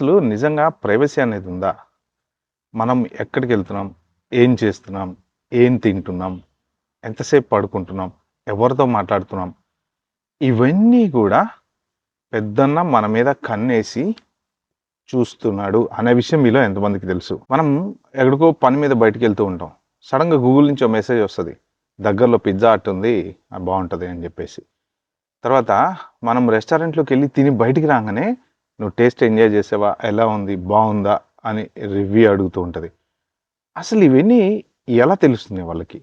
అసలు నిజంగా ప్రైవసీ అనేది ఉందా? మనం ఎక్కడికెళ్తున్నాం? ఏం చేస్తున్నాం? ఏం తింటున్నాం? ఎంతసేపు పడుకుంటున్నాం? ఎవరితో మాట్లాడుతున్నాం? ఇవన్నీ గూడా పెద్దన్న మన మీద కన్నేసి చూస్తున్నాడు అనే విషయం మీలో ఎంతమందికి తెలుసు? మనం ఎక్కడికో పని మీద బయటికెళ్తూ ఉంటాం. సడెన్‌గా గూగుల్ నుంచి ఓ మెసేజ్ వస్తది. దగ్గరలో పిజ్జా హట్ ఉంది. బావుంటది అని జెప్పేసి. తర్వాత మనం రెస్టారెంట్‌లోకెళ్ళి తిని బయటికి రాంగానే, "నువ్వు టేస్ట్ ఎంజాయ్ చేసావా? ఎలా ఉంది? బావుందా?" అని రివ్యూ అడుగుతూ ఉంటది. అసలు ఇవన్నీ ఎలా తెలుస్తున్నాయి వాళ్ళకి?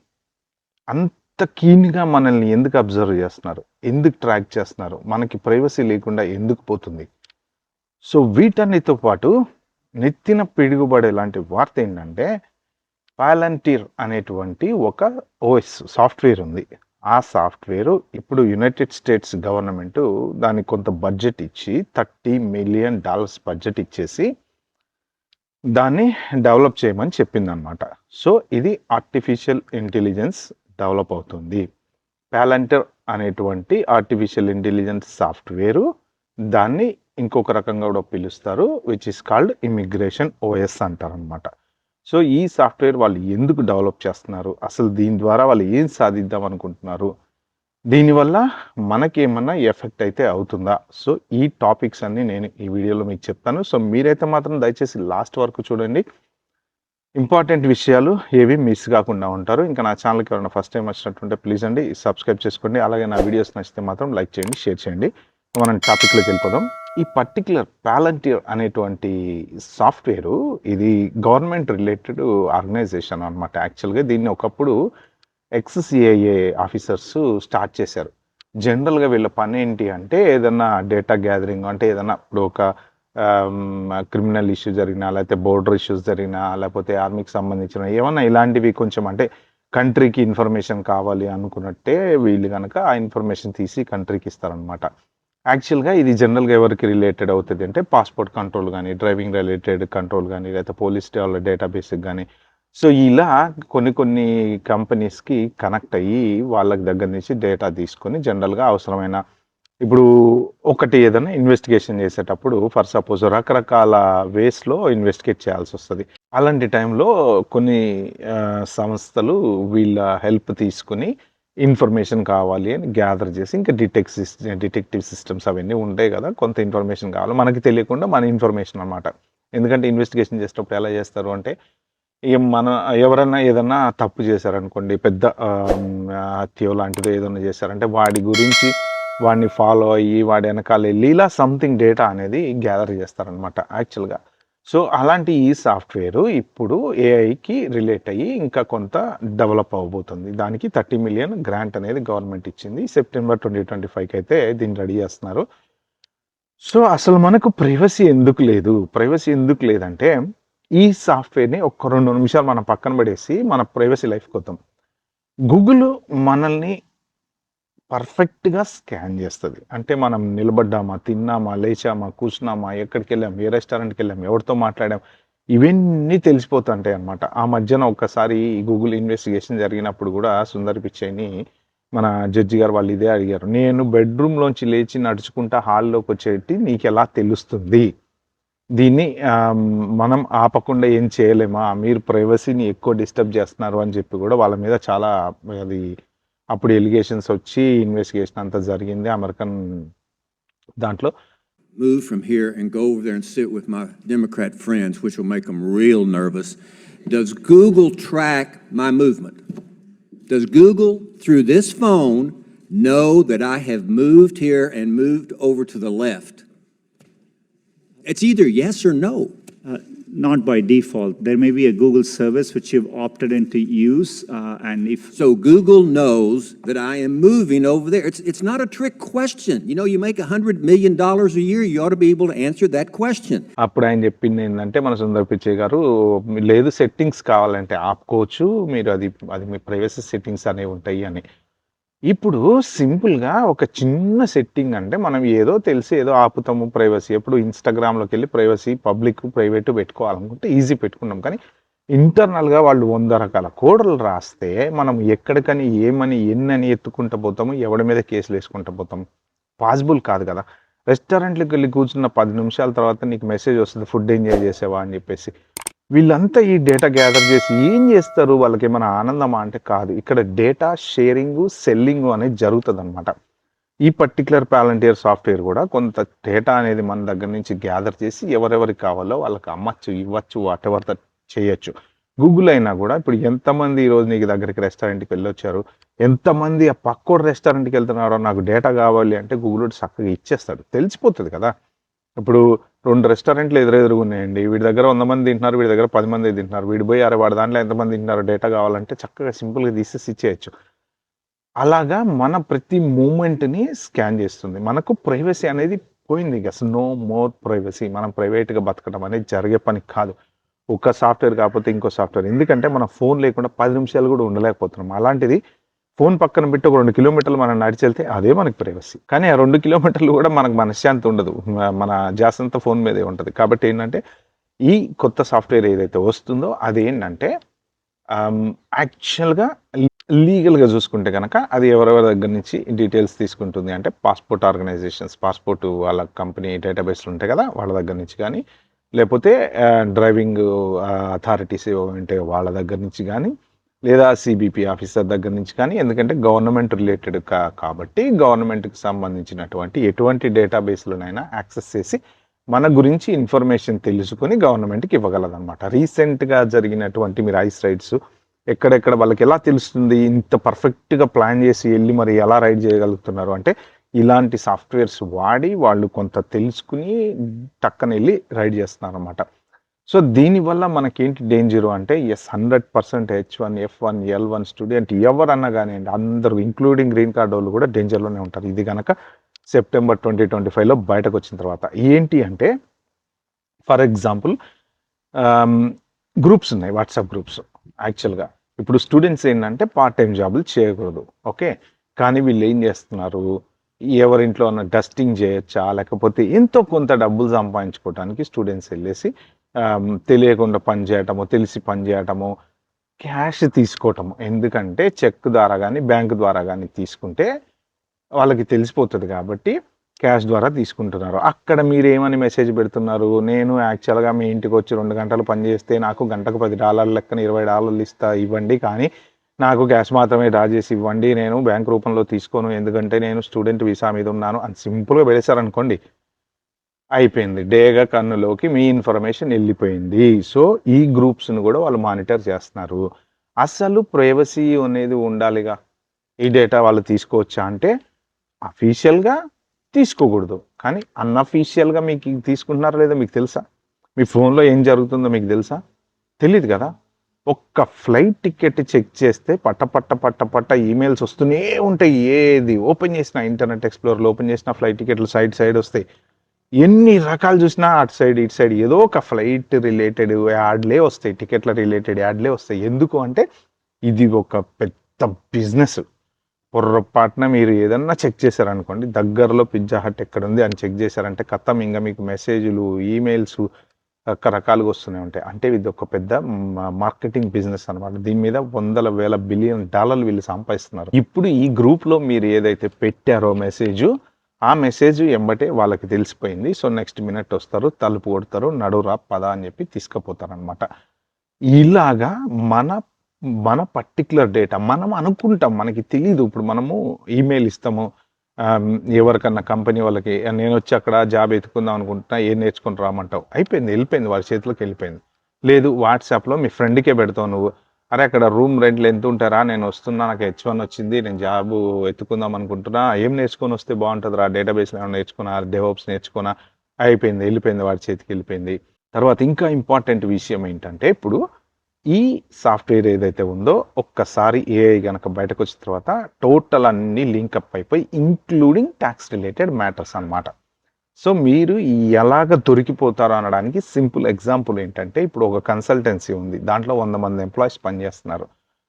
అంత కీన్‌గా మనల్ని ఎందుకు అబ్జర్వ్ చేస్తున్నారు? ఎందుకు ట్రాక్ చేస్తున్నారు? మనకి ప్రైవసీ లేకుండా ఎందుకు పోతుంది? సో, వీటన్నిటితో పాటు నెత్తిన పిడుగుపడేలాంటి వార్త ఏంటంటే, పాలంటీర్ అనేటువంటి ఒక ఓఎస్ సాఫ్ట్‌వేర్ ఉంది. ఆ సాఫ్ట్‌వేరు ఇప్పుడు యునైటెడ్ స్టేట్స్ గవర్నమెంటు దానికి కొంత బడ్జెట్ ఇచ్చి $30 మిలియన్ బడ్జెట్ ఇచ్చేసి దాన్ని డెవలప్ చేయమని చెప్పిందనమాట. సో, ఇది ఆర్టిఫిషియల్ ఇంటెలిజెన్స్ డెవలప్ అవుతుంది. పాలంటీర్ అనేటువంటి ఆర్టిఫిషియల్ ఇంటెలిజెన్స్ సాఫ్ట్‌వేరు దాన్ని ఇంకొక రకంగా కూడా పిలుస్తారు. Which is called immigration OS అంటారనమాట. సో, ఈ సాఫ్ట్‌వేర్ వాళ్ళు ఎందుకు డెవలప్ చేస్తున్నారు? అసలు దీని ద్వారా వాళ్ళు ఏం సాధిద్దాం అనుకుంటున్నారు? దీనివల్ల మనకేమన్నా ఎఫెక్ట్ అయితే అవుతుందా? సో, ఈ టాపిక్స్ అన్నీ నేను ఈ వీడియోలో మీకు చెప్తాను. సో, మీరైతే మాత్రం దయచేసి లాస్ట్ వరకు చూడండి. ఇంపార్టెంట్ విషయాలు ఏవి మిస్ కాకుండా ఉంటారు. ఇంకా నా ఛానల్‌కి ఎవరైనా ఫస్ట్ టైమ్ వచ్చినట్టుంటే ప్లీజ్ అండి సబ్స్క్రైబ్ చేసుకోండి. అలాగే నా వీడియోస్ నచ్చితే మాత్రం లైక్ చేయండి, షేర్ చేయండి. మనం టాపిక్‌లోకి వెళ్ళిపోదాం. ఈ పర్టిక్యులర్ పాలంటీర్ అనేటువంటి సాఫ్ట్‌వేరు ఇది గవర్నమెంట్ రిలేటెడ్ ఆర్గనైజేషన్ అనమాట. యాక్చువల్‌గా దీన్ని ఒకప్పుడు ఎక్స్-సిఐఏ ఆఫీసర్స్ స్టార్ట్ చేశారు. జనరల్‌గా వీళ్ళ పనేంటి అంటే ఏదన్నా డేటా గ్యాదరింగ్ అంటే ఏదన్నా ఇప్పుడు ఒక క్రిమినల్ ఇష్యూ జరిగినా, లేకపోతే బోర్డర్ ఇష్యూస్ జరిగినా, లేకపోతే ఆర్మీకి సంబంధించిన ఏమన్నా ఇలాంటివి కొంచెం అంటే కంట్రీకి ఇన్ఫర్మేషన్ కావాలి అనుకున్నట్టే వీళ్ళు గనక ఆ ఇన్ఫర్మేషన్ తీసి కంట్రీకి ఇస్తారనమాట. యాక్చువల్‌గా ఇది జనరల్‌గా ఎవరికి రిలేటెడ్ అవుతది అంటే పాస్‌పోర్ట్ కంట్రోల్ గానీ, డ్రైవింగ్ రిలేటెడ్ కంట్రోల్ గానీ, లేకపోతే పోలీస్ వాళ్ళ డేటాబేస్‌కి గానీ, సో, ఇలా కొన్ని కొన్ని కంపెనీస్‌కి కనెక్ట్ అయ్యి వాళ్ళకి దగ్గర నుంచి డేటా తీసుకొని జనరల్‌గా అవసరమైన ఇప్పుడు ఒకటి ఏదైనా ఇన్వెస్టిగేషన్ చేసేటప్పుడు ఫర్ సపోజ్ రకరకాల వేస్‌లో ఇన్వెస్టిగేట్ చేయాల్సొస్తది. అలాంటి టైంలో కొన్ని సంస్థలు వీళ్ళ హెల్ప్ తీసుకొని ఇన్ఫర్మేషన్ కావాలి అని గ్యాదర్ చేసి ఇంకా డిటెక్టివ్ సిస్టమ్స్ అవన్నీ ఉంటాయి గదా! కొంత ఇన్ఫర్మేషన్ కావాలి. మనకి తెలియకుండా మన ఇన్ఫర్మేషన్ అనమాట. ఎందుకంటే ఇన్వెస్టిగేషన్ చేసేటప్పుడు ఎలా చేస్తారు అంటే ఇగ మన ఎవరన్నా ఏదన్నా తప్పు చేశారనుకోండి, పెద్ద హత్యో లాంటిదో ఏదన్నా చేశారంటే, వాడి గురించి వాడిని ఫాలో అయ్యి, వాడి ఎనకాలెళ్ళి ఇలా సంథింగ్ డేటా అనేది గ్యాదర్ చేస్తారనమాట యాక్చువల్‌గా. సో, అలాంటి ఈ సాఫ్ట్‌వేరు ఇప్పుడు ఏఐకి రిలేట్ అయ్యి ఇంకా కొంత డెవలప్ అవ్వబోతుంది. దానికి 30 మిలియన్ గ్రాంట్ అనేది గవర్నమెంట్ ఇచ్చింది. సెప్టెంబర్ 2025 అయితే దీన్ని రెడీ చేస్తున్నారు. సో, అసలు మనకు ప్రైవసీ ఎందుకు లేదు? ప్రైవసీ ఎందుకు లేదంటే, ఈ సాఫ్ట్‌వేర్‌ని ఒక 2 నిమిషాలు మనం పక్కన పడేసి, మన ప్రైవసీ లైఫ్‌కొద్దాం. గూగుల్ మనల్ని పర్ఫెక్ట్‌గా స్కాన్ చేస్తది. అంటే మనం నిలబడ్డామా, తిన్నామా, లేచామా, కూర్చున్నామా, ఎక్కడికెళ్ళాం, ఏ రెస్టారెంట్‌కెళ్ళాం, ఎవరితో మాట్లాడాం, ఇవన్నీ తెలిసిపోతుంటాయన్నమాట. ఆ మధ్యన ఒక్కసారి గూగుల్ ఇన్వెస్టిగేషన్ జరిగినప్పుడు గూడా సుందర్ పిచ్చైని మన జడ్జి గారు వాళ్ళు ఇదే అడిగారు. "నేను బెడ్‌రూమ్‌లోంచి లేచి నడుచుకుంటా హాల్‌లోకొచ్చేటి నీకెలా తెలుస్తుంది? దీన్ని మనం ఆపకుండా ఏం చేయలేమా? మీరు ప్రైవసీని ఎక్కువ డిస్టర్బ్ చేస్తున్నారు" అని చెప్పి గూడా వాళ్ళ మీద చాలా అది అప్పుడు ఎలిగేషన్స్ వచ్చి ఇన్వెస్టిగేషన్ అంతా జరిగింది. అమెరికన్ దాంట్లో move from here and go over there and sit with my Democrat friends, which will make them real nervous. Does Google track my movement? Does Google, through this phone, know that I have moved here and moved over to the left? It's either yes or no. Not by default. There may be a Google service which you've opted in to use, and if So Google knows that I am moving over there. It's not a trick question. You know, you make $100 million a year, you ought to be able to answer that question. అప్పుడు ఆయన చెప్పింది ఏందంటే మన సుందర్ పిచ్చై గారు, లేదు settings కావాలంటే ఆపుకోవచ్చు. మీరు అది మీ ప్రైవసీ సెట్టింగ్స్ అనేవి ఉంటాయి అని. ఇప్పుడు సింపుల్‌గా ఒక చిన్న సెట్టింగ్ అంటే మనం ఏదో తెలిసి ఏదో ఆపుతాము ప్రైవసీ. ఎప్పుడు ఇన్‌స్టాగ్రామ్‌లోకెళ్ళి ప్రైవసీ, పబ్లిక్, ప్రైవేట్ పెట్టుకోవాలనుకుంటే ఈజీ పెట్టుకున్నాం. కానీ ఇంటర్నల్‌గా వాళ్ళు 100 రకాల కోడ్‌లు రాస్తే మనం ఎక్కడికని, ఏమని, ఎన్నని ఎత్తుకుంటూ పోతాము. ఎవడి మీద కేసులేసుకుంటూ పోతాం. పాసిబుల్ కాదు కదా! రెస్టారెంట్‌లోకి వెళ్లి కూర్చున్న 10 నిమిషాల తర్వాత నీకు మెసేజ్ వస్తది ఫుడ్ ఎంజాయ్ చేసావా అని చెప్పేసి. వీళ్ళంతా ఈ డేటా గ్యాదర్ చేసి ఏం చేస్తారు? వాళ్ళకేమైనా ఆనందమా అంటే కాదు. ఇక్కడ డేటా షేరింగు, సెల్లింగు అనేది జరుగుతదనమాట. ఈ పర్టిక్యులర్ పాలంటీర్ సాఫ్ట్‌వేర్ కూడా కొంత డేటా అనేది మన దగ్గర నుంచి గ్యాదర్ చేసి ఎవరెవరికి కావాలో వాళ్ళకి అమ్మచ్చు, ఇవ్వచ్చు, వాటెవర్ దట్ చేయొచ్చు. గూగుల్ అయినా కూడా ఇప్పుడు ఎంతమంది ఈరోజు నీకు దగ్గరికి రెస్టారెంట్‌కి వెళ్ళొచ్చారు? ఎంతమంది ఆ పక్కోడు రెస్టారెంట్‌కి వెళ్తున్నారో నాకు డేటా కావాలి అంటే గూగులోడు చక్కగా ఇచ్చేస్తాడు. తెలిసిపోతది కదా! ఇప్పుడు 2 రెస్టారెంట్లు ఎదురెదురుగా ఉన్నాయండి. వీడి దగ్గర 100 మంది తింటున్నారు. వీడి దగ్గర 10 మందే తింటున్నారు. వీడు పోయి అరె వాడి దాంట్లో ఎంతమంది తింటున్నారో డేటా కావాలంటే చక్కగా సింపుల్‌గా తీసేసి ఇచ్చేయొచ్చు. అలాగా మన ప్రతి మూవ్‌మెంట్‌ని స్కాన్ చేస్తుంది. మనకు ప్రైవసీ అనేది పోయింది. అసలు నో మోర్ ప్రైవసీ. మనం ప్రైవేట్‌గా బతకడం అనేది జరిగే పని కాదు. ఒక సాఫ్ట్‌వేర్ కాకపోతే ఇంకో సాఫ్ట్‌వేర్. ఎందుకంటే మనం ఫోన్ లేకుండా 10 నిమిషాలు కూడా ఉండలేకపోతున్నాం. అలాంటిది ఫోన్ పక్కన పెట్టి ఒక 2 కిలోమీటర్లు మనం నడిచెళ్తే అదే మనకి ప్రైవసీ. కానీ ఆ 2 కిలోమీటర్లు కూడా మనకు మనశ్శాంతి ఉండదు. మన ధ్యాసంతా ఫోన్ మీదే ఉంటది. కాబట్టి ఏంటంటే ఈ కొత్త సాఫ్ట్‌వేర్ ఏదైతే వస్తుందో అదేంటంటే యాక్చువల్‌గా లీగల్‌గా చూసుకుంటే గనక అది ఎవరెవరి దగ్గర నుంచి డీటెయిల్స్ తీసుకుంటుంది అంటే పాస్‌పోర్ట్ ఆర్గనైజేషన్స్, పాస్‌పోర్ట్ వాళ్ళ కంపెనీ డేటాబేస్‌లు ఉంటాయి కదా! వాళ్ళ దగ్గర నుంచి గానీ, లేపోతే డ్రైవింగ్ అథారిటీస్ ఏవో వాళ్ళ దగ్గర నుంచి గానీ, లేదా సీబీపీ ఆఫీసర్ దగ్గర నుంచి కానీ, ఎందుకంటే గవర్నమెంట్ రిలేటెడ్ కాబట్టి గవర్నమెంట్‌కి సంబంధించినటువంటి ఎటువంటి డేటాబేస్‌లనైనా యాక్సెస్ చేసి మన గురించి ఇన్ఫర్మేషన్ తెలుసుకొని గవర్నమెంట్‌కి ఇవ్వగలదనమాట. రీసెంట్‌గా జరిగినటువంటి మీరు ఐస్ రైడ్స్ ఎక్కడెక్కడ వాళ్ళకి ఎలా తెలుస్తుంది? ఇంత పర్ఫెక్ట్‌గా ప్లాన్ చేసి ఎళ్లి మరి ఎలా రైడ్ చేయగలుగుతున్నారు అంటే, ఇలాంటి సాఫ్ట్‌వేర్స్ వాడి వాళ్ళు కొంత తెలుసుకొని టక్కన ఎళ్లి రైడ్ చేస్తున్నారనమాట. సో, దీనివల్ల మనకేంటి డేంజరు అంటే, yes 100% H1, F1, L1 student ఎవరన్నా గానియండి అందరూ ఇంక్లూడింగ్ గ్రీన్ కార్డోళ్ళు కూడా డేంజర్‌లోనే ఉంటారు. ఇది గనక సెప్టెంబర్ 2025లో బయటకొచ్చిన తర్వాత. ఏంటి అంటే, ఫర్ ఎగ్జాంపుల్ గ్రూప్స్ ఉన్నాయి. వాట్సాప్ గ్రూప్స్ యాక్చువల్‌గా. ఇప్పుడు స్టూడెంట్స్ ఏంటంటే పార్ట్ టైమ్ జాబులు చేయకూడదు. ఓకే. కానీ వీళ్ళేం చేస్తున్నారు? ఎవరింట్లో అన్నా డస్టింగ్ చేయొచ్చా? లేకపోతే ఎంతో కొంత డబ్బులు సంపాదించుకోవటానికి స్టూడెంట్స్ ఎళ్ళేసి తెలియకుండా పని చేయటము, తెలిసి పని చేయటము, క్యాష్ తీసుకోవటము. ఎందుకంటే చెక్ ద్వారా గానీ, బ్యాంక్ ద్వారా గానీ తీసుకుంటే వాళ్ళకి తెలిసిపోతది కాబట్టి క్యాష్ ద్వారా తీసుకుంటున్నారు. అక్కడ మీరేమని మెసేజ్ పెడుతున్నారు? నేను యాక్చువల్‌గా మీ ఇంటికొచ్చి 2 గంటలు పని చేస్తే నాకు గంటకు $10 లెక్కన $20 ఇస్తా ఇవ్వండి. కానీ నాకు క్యాష్ మాత్రమే డ్రా చేసి ఇవ్వండి. నేను బ్యాంక్ రూపంలో తీసుకోను. ఎందుకంటే నేను స్టూడెంట్ వీసా మీద ఉన్నాను అని సింపుల్‌గా పెట్టేసారనుకోండి. అయిపోయింది. డేగా కన్నులోకి మీ ఇన్ఫర్మేషన్ ఎళ్ళిపోయింది. సో, ఈ గ్రూప్స్‌ని కూడా వాళ్ళు మానిటర్ చేస్తున్నారు. అసలు ప్రైవసీ అనేది ఉండాలిగా. ఈ డేటా వాళ్ళు తీసుకోవచ్చా అంటే అఫీషియల్‌గా తీసుకోకూడదు. కానీ అన్‌అఫీషియల్‌గా మీకు తీసుకుంటున్నారో లేదో మీకు తెలుసా? మీ ఫోన్‌లో ఏం జరుగుతుందో మీకు తెలుసా? తెలీదు కదా! ఒక్క ఫ్లైట్ టికెట్ చెక్ చేస్తే పట్ట ఈమెయిల్స్ వస్తూనే ఉంటాయి. ఏది ఓపెన్ చేసినా ఇంటర్నెట్ ఎక్స్‌ప్లోరర్‌లో ఓపెన్ చేసినా ఫ్లైట్ టికెట్లు సైడ్ వస్తాయి. ఎన్ని రకాలు చూసినా అటు సైడ్, ఇటు సైడ్ ఏదో ఒక ఫ్లైట్ రిలేటెడ్ యాడ్‌లే వస్తాయి. టికెట్ల రిలేటెడ్ యాడ్‌లే వస్తాయి. ఎందుకు అంటే ఇది ఒక పెద్ద బిజినెస్. పొర్రపాటున మీరు ఏదన్నా చెక్ చేశారనుకోండి, దగ్గరలో పిజ్జా హట్ ఎక్కడుంది అని చెక్ చేశారంటే ఖతం ఇంగ మీకు మెసేజులు, ఈమెయిల్సు రకరకాలుగా వస్తూనే ఉంటాయి. అంటే ఇది ఒక పెద్ద మార్కెటింగ్ బిజినెస్ అనమాట. దీని మీద వందల, వేల, బిలియన్ డాలర్లు వీళ్ళు సంపాదిస్తున్నారు. ఇప్పుడు ఈ గ్రూప్‌లో మీరు ఏదైతే పెట్టారో మెసేజు, ఆ మెసేజ్ ఎంబటే వాళ్ళకి తెలిసిపోయింది. సో, నెక్స్ట్ మినిట్ వస్తారు, తలుపు కొడతారు, నడువురా పద అని చెప్పి తీసుకుపోతారనమాట. ఇలాగా మన పర్టిక్యులర్ డేటా మనం అనుకుంటాం. మనకి తెలీదు. ఇప్పుడు మనము ఈమెయిల్ ఇస్తాము. ఎవరికన్నా కంపెనీ వాళ్ళకి నేనొచ్చి అక్కడ జాబ్ ఎతుక్కుందాం అనుకుంటున్నా. ఏం నేర్చుకొని రామంటావు. అయిపోయింది. ఎళ్ళిపోయింది. వాడి చేతిలోకి ఎళ్ళిపోయింది. లేదు వాట్సాప్‌లో మీ ఫ్రెండ్‌కే పెడతావు నువ్వు. అరే! అక్కడ రూమ్ రెంట్‌లు ఎంతుంటాయిరా? నేను వస్తున్నా. నాకు H1 వచ్చింది. నేను జాబు ఎతుక్కుందాం అనుకుంటున్నా. ఏం నేర్చుకొనొస్తే బావుంటదిరా? డేటాబేస్‌లో ఏమైనా నేర్చుకున్నా? డెవాప్స్ నేర్చుకున్నా? అయిపోయింది. ఎళ్ళిపోయింది. వాడి చేతికెళ్ళిపోయింది. తర్వాత ఇంకా ఇంపార్టెంట్ విషయం ఏంటంటే ఇప్పుడు ఈ సాఫ్ట్‌వేర్ ఏదైతే ఉందో ఒక్కసారి ఏఐ గనక బయటకొచ్చిన తర్వాత టోటల్ అన్నీ లింకప్ అయిపోయి ఇంక్లూడింగ్ టాక్స్ రిలేటెడ్ మ్యాటర్స్ అనమాట. సో, మీరు ఎలాగ దొరికిపోతారో అనడానికి సింపుల్ ఎగ్జాంపుల్ ఏంటంటే ఇప్పుడు ఒక కన్సల్టెన్సీ ఉంది. దాంట్లో 100 మంది ఎంప్లాయీస్ పనిచేస్తున్నారు.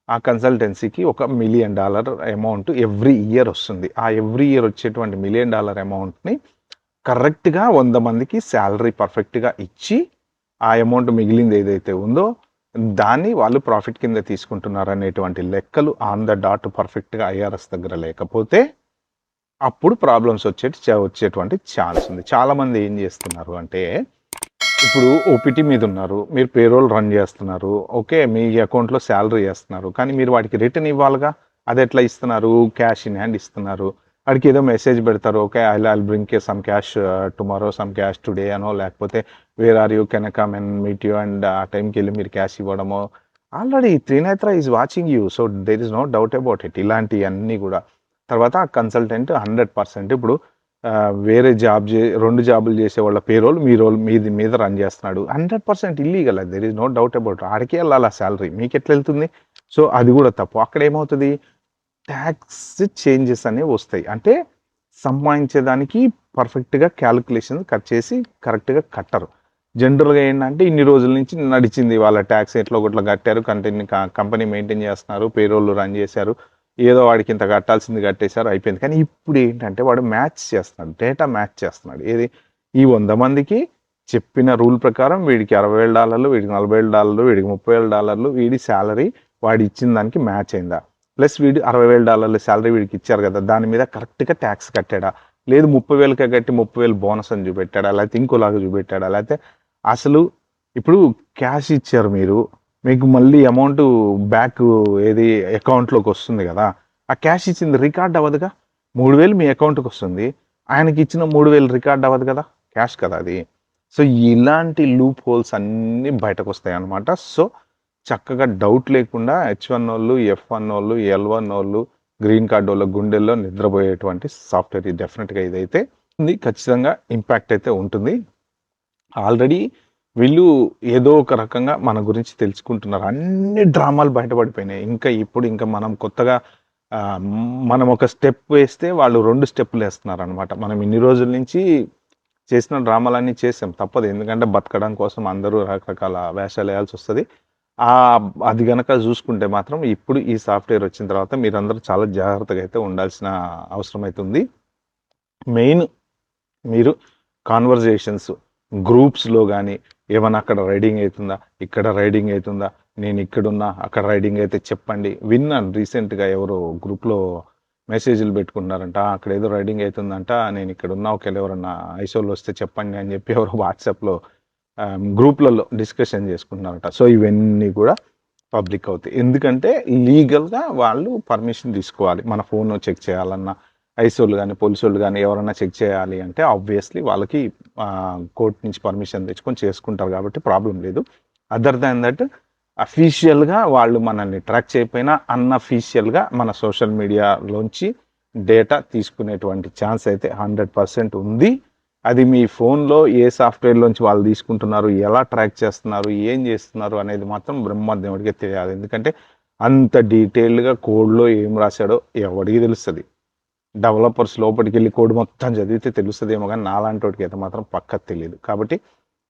ఆ కన్సల్టెన్సీకి ఒక $1 మిలియన్ అమౌంట్ ఎవ్రీ ఇయర్ వస్తుంది. ఆ ఎవ్రీ ఇయర్ వచ్చేటువంటి $1 మిలియన్ అమౌంట్‌ని కరెక్ట్‌గా 100 మందికి సాలరీ పర్ఫెక్ట్‌గా ఇచ్చి, ఆ అమౌంట్ మిగిలింది ఏదైతే ఉందో దాన్ని వాళ్ళు ప్రాఫిట్ కింద తీసుకుంటున్నారనేటువంటి లెక్కలు ఆన్ ద డాట్ పర్ఫెక్ట్‌గా ఐఆర్ఎస్ దగ్గర లేకపోతే అప్పుడు ప్రాబ్లమ్స్ వచ్చేటువంటి ఛాన్స్ ఉంది. చాలామంది ఏం చేస్తున్నారు అంటే, ఇప్పుడు ఓపీటీ మీద ఉన్నారు. మీరు పేరోల్ రన్ చేస్తున్నారు. ఓకే. మీ అకౌంట్‌లో సాలరీ ఏస్తున్నారు. కానీ మీరు వాడికి రిటర్న్ ఇవ్వాలిగా. అదెట్లా ఇస్తున్నారు? క్యాష్ ఇన్ హ్యాండ్ ఇస్తున్నారు. వాడికి ఏదో మెసేజ్ పెడతారు. Okay. I'll bring some cash tomorrow, some cash today అనో, లేకపోతే where are you? Can I come and meet you? And ఆ టైంకెళ్ళి మీరు క్యాష్ ఇవ్వడమో. Already Trinetra is watching you. So, there is no doubt about it. ఇలాంటియన్నీ గూడా. తర్వాత ఆ కన్సల్టెంట్ 100% ఇప్పుడు వేరే 2 జాబులు చేసే వాళ్ళ పేరోల్ మీది మీద రన్ చేస్తున్నాడు. 100% ఇల్లీగల్ అది. There is no doubt about. ఆడికే వెళ్ళాలి ఆ సాలరీ. మీకెట్లా వెళ్తుంది? సో, అది కూడా తప్పు. అక్కడేమవుతది? ట్యాక్స్ చేంజెస్ అనేవి వస్తాయి. అంటే సంపాదించేదానికి పర్ఫెక్ట్‌గా క్యాలిక్యులేషన్ చేసి కరెక్ట్‌గా కట్టరు. జనరల్‌గా ఏంటంటే ఇన్ని రోజుల నుంచి నడిచింది వాళ్ళ ట్యాక్స్ ఎట్లో గట్ల కట్టారు. కంపెనీ మెయింటైన్ చేస్తున్నారు. పేరోల్ రన్ చేశారు. ఏదో వాడికి ఇంత కట్టాల్సింది కట్టేశారు. అయిపోయింది. కానీ ఇప్పుడు ఏంటంటే వాడు మ్యాచ్ చేస్తున్నాడు. డేటా మ్యాచ్ చేస్తున్నాడు. ఏది? ఈ 100 మందికి చెప్పిన రూల్ ప్రకారం వీడికి $60,000, వీడికి $40,000, వీడికి $30,000 వీడి సాలరీ వాడు ఇచ్చిన దానికి మ్యాచ్ అయిందా? ప్లస్ వీడు $60,000 సాలరీ వీడికి ఇచ్చారు కదా! దాని మీద కరెక్ట్‌గా ట్యాక్స్ కట్టాడా? లేదు 30,000కే కట్టి 30,000 బోనస్ అని చూపెట్టాడా? లేకపోతే ఇంకోలాగా చూపెట్టాడా? లేకపోతే అసలు ఇప్పుడు క్యాష్ ఇచ్చారు మీరు. మీకు మళ్ళీ అమౌంట్ బ్యాక్ ఏది అకౌంట్‌లోకి వస్తుంది కదా! ఆ క్యాష్ ఇచ్చింది రికార్డ్ అవ్వదుగా. 3,000 మీ అకౌంట్‌కి వస్తుంది. ఆయనకి ఇచ్చిన 3,000 రికార్డ్ అవ్వదు కదా! క్యాష్ కదా అది. సో, ఇలాంటి లూప్ హోల్స్ అన్నీ బయటకొస్తాయన్నమాట. సో, చక్కగా డౌట్ లేకుండా H1 F1 L1 green card వాళ్ళ గుండెల్లో నిద్రపోయేటువంటి సాఫ్ట్‌వేర్ ఇది డెఫినిట్‌గా ఇదైతే ఉంది. ఖచ్చితంగా ఇంపాక్ట్ అయితే ఉంటుంది. ఆల్రెడీ వీళ్ళు ఏదో ఒక రకంగా మన గురించి తెలుసుకుంటున్నారు. అన్ని డ్రామాలు బయటపడిపోయినాయి. ఇంకా మనం కొత్తగా మనం ఒక స్టెప్ వేస్తే వాళ్ళు 2 స్టెప్పులేస్తున్నారనమాట. మనం ఇన్ని రోజుల నుంచి చేసిన డ్రామాలన్నీ చేసాం. తప్పదు. ఎందుకంటే బతకడం కోసం అందరూ రకరకాల వేషాలేయాల్సొస్తది. అది గనక చూసుకుంటే మాత్రం ఇప్పుడు ఈ సాఫ్ట్‌వేర్ వచ్చిన తర్వాత మీరందరూ చాలా జాగ్రత్తగా అయితే ఉండాల్సిన అవసరం అయితే ఉంది. మెయిన్ మీరు కాన్వర్జేషన్స్ గ్రూప్స్‌లో గాని ఏమన్నా అక్కడ రైడింగ్ అయితుందా? ఇక్కడ రైడింగ్ అయితుందా? నేను ఇక్కడున్నా, అక్కడ రైడింగ్ అయితే చెప్పండి. విన్నాను రీసెంట్‌గా ఎవరో గ్రూప్‌లో మెసేజ్‌లు పెట్టుకున్నారంట. అక్కడ ఏదో రైడింగ్ అయితుందంట. నేను ఇక్కడున్నా. ఒకవేళ ఎవరన్నా ఐసోల్‌లో వస్తే చెప్పండి అని చెప్పి ఎవరో వాట్సాప్‌లో గ్రూప్‌లలో డిస్కషన్ చేసుకుంటున్నారట. సో, ఇవన్నీ కూడా పబ్లిక్ అవుతాయి. ఎందుకంటే లీగల్‌గా వాళ్ళు పర్మిషన్ తీసుకోవాలి. మన ఫోన్ చెక్ చేయాలన్నా, ఐసోలు గాని, పోలీసోళ్ళు గాని ఎవరన్నా చెక్ చేయాలి అంటే ఆబ్వియస్‌లీ వాళ్ళకి కోర్ట్ నుంచి పర్మిషన్ తెచ్చుకొని చేసుకుంటారు కాబట్టి ప్రాబ్లమ్ లేదు. అదర్ దాన్ దట్ అఫీషియల్‌గా వాళ్ళు మనల్ని ట్రాక్ చేయకపోయినా అన్‌అఫీషియల్‌గా మన సోషల్ మీడియాలోంచి డేటా తీసుకునేటువంటి ఛాన్స్ అయితే 100% ఉంది. అది మీ ఫోన్‌లో ఏ సాఫ్ట్‌వేర్‌లోంచి వాళ్ళు తీసుకుంటున్నారు, ఎలా ట్రాక్ చేస్తున్నారు, ఏం చేస్తున్నారు అనేది మాత్రం బ్రహ్మదేవుడికే తెలియాలి. ఎందుకంటే అంత డీటెయిల్డ్‌గా కోడ్‌లో ఏం రాశాడో ఎవడికి తెలుస్తది. డెవలపర్స్ లోపటికెళ్ళి కోడ్ మొత్తం చదివితే తెలుస్తదేమో గానీ నాలాంటోడికి అయితే మాత్రం పక్కా తెలీదు. కాబట్టి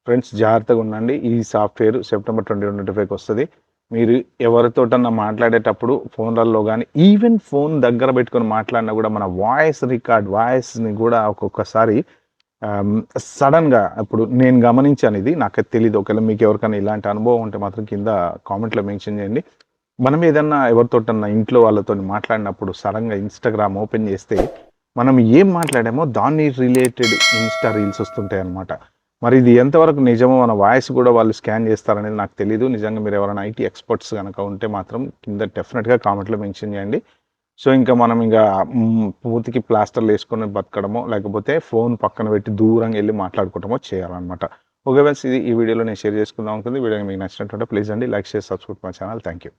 ఫ్రెండ్స్ జాగ్రత్తగా ఉండండి. ఈ సాఫ్ట్‌వేర్ సెప్టెంబర్ 2025కి వస్తది. మీరు ఎవరితోటన్నా మాట్లాడేటప్పుడు ఫోన్‌లలో గానీ, ఈవెన్ ఫోన్ దగ్గర పెట్టుకొని మాట్లాడినా గూడా మన వాయిస్‌ని గూడా ఒక్కొక్కసారి సడెన్‌గా ఇప్పుడు నేను గమనించాను ఇది. నాకైతే తెలీదు. ఒకవేళ మీకు ఎవరికైనా ఇలాంటి అనుభవం ఉంటే మాత్రం కింద కామెంట్‌లో మెన్షన్ చేయండి. మనం ఏదన్నా ఎవరితోటన్నా ఇంట్లో వాళ్ళతోని మాట్లాడినప్పుడు సడెన్‌గా ఇన్‌స్టాగ్రామ్ ఓపెన్ చేస్తే, మనం ఏం మాట్లాడామో దాన్ని రిలేటెడ్ ఇన్‌స్టా రీల్స్ వస్తుంటాయన్నమాట. మరి ఇది ఎంతవరకు నిజమో మన వాయిస్ గూడా వాళ్ళు స్కాన్ చేస్తారనేది నాకు తెలీదు. నిజంగా మీరు ఎవరైనా ఐటీ ఎక్స్‌పర్ట్స్ గనక ఉంటే మాత్రం కింద డెఫినిట్‌గా కామెంట్‌లో మెన్షన్ చేయండి. సో, ఇంకా మనం మూతికి ప్లాస్టర్‌లేసుకొని బతకడమో, లేకపోతే ఫోన్ పక్కన పెట్టి దూరంగా ఎళ్లి మాట్లాడుకోవటమో చేయాలన్నమాట. ఓకే ఫ్రెండ్స్, ఇది ఈ వీడియోలో నేను షేర్ చేసుకుందాం అనుకుంది. వీడియో మీకు నచ్చినట్టుంటే ప్లీజ్ అండి like, share, subscribe my channel. Thank you.